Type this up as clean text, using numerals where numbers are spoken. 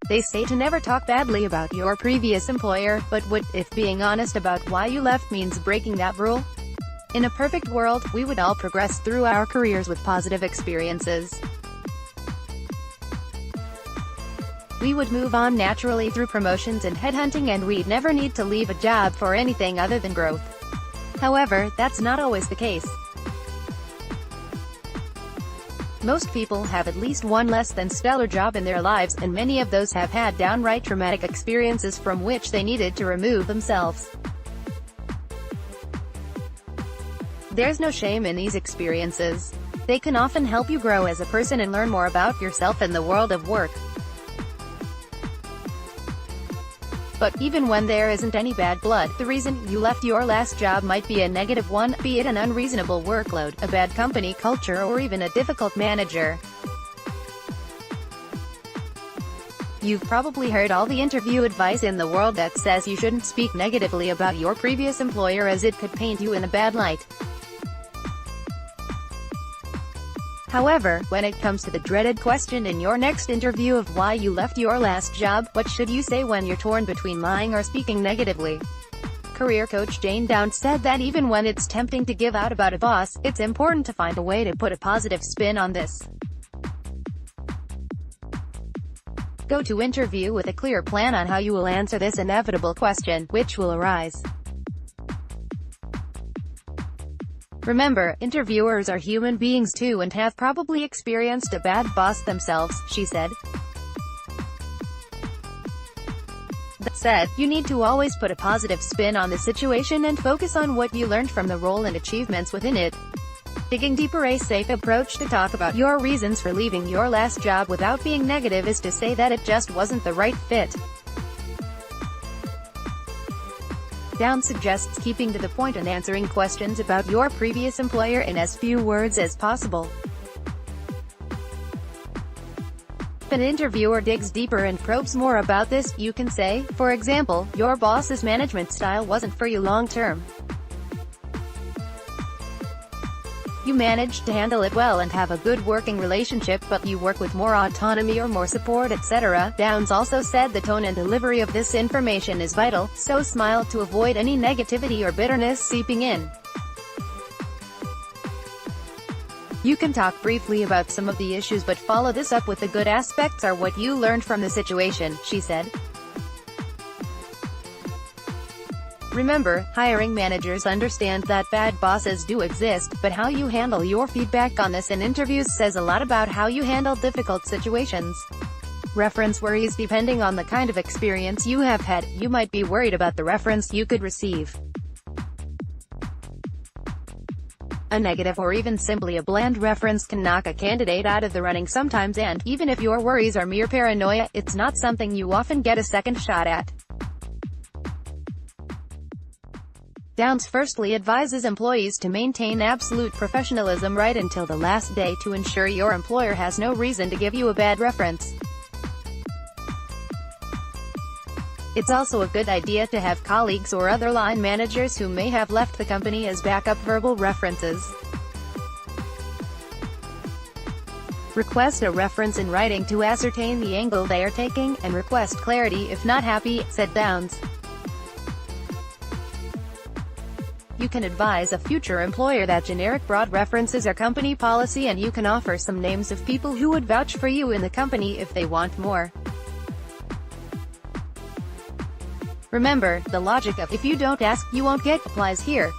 They say to never talk badly about your previous employer, but what if being honest about why you left means breaking that rule? In a perfect world, we would all progress through our careers with positive experiences. We would move on naturally through promotions and headhunting, and we'd never need to leave a job for anything other than growth. However, that's not always the case. Most people have at least one less than stellar job in their lives, and many of those have had downright traumatic experiences from which they needed to remove themselves. There's no shame in these experiences. They can often help you grow as a person and learn more about yourself and the world of work. But even when there isn't any bad blood, the reason you left your last job might be a negative one, be it an unreasonable workload, a bad company culture, or even a difficult manager. You've probably heard all the interview advice in the world that says you shouldn't speak negatively about your previous employer as it could paint you in a bad light. However, when it comes to the dreaded question in your next interview of why you left your last job, what should you say when you're torn between lying or speaking negatively? Career coach Jane Downs said that even when it's tempting to give out about a boss, it's important to find a way to put a positive spin on this. Go to interview with a clear plan on how you will answer this inevitable question, which will arise. Remember, interviewers are human beings too and have probably experienced a bad boss themselves, she said. That said, you need to always put a positive spin on the situation and focus on what you learned from the role and achievements within it. Digging deeper. A safe approach to talk about your reasons for leaving your last job without being negative is to say that it just wasn't the right fit. Downs suggests keeping to the point and answering questions about your previous employer in as few words as possible. If an interviewer digs deeper and probes more about this, you can say, for example, your boss's management style wasn't for you long-term. You managed to handle it well and have a good working relationship, but you work with more autonomy or more support, etc. Downs also said the tone and delivery of this information is vital, so smile to avoid any negativity or bitterness seeping in. You can talk briefly about some of the issues but follow this up with the good aspects or what you learned from the situation, she said. Remember, hiring managers understand that bad bosses do exist, but how you handle your feedback on this in interviews says a lot about how you handle difficult situations. Reference worries. Depending on the kind of experience you have had, you might be worried about the reference you could receive. A negative or even simply a bland reference can knock a candidate out of the running sometimes, and, even if your worries are mere paranoia, it's not something you often get a second shot at. Downs firstly advises employees to maintain absolute professionalism right until the last day to ensure your employer has no reason to give you a bad reference. It's also a good idea to have colleagues or other line managers who may have left the company as backup verbal references. Request a reference in writing to ascertain the angle they are taking, and request clarity if not happy, said Downs. You can advise a future employer that generic broad references are company policy, and you can offer some names of people who would vouch for you in the company if they want more. Remember, the logic of "if you don't ask, you won't get" applies here.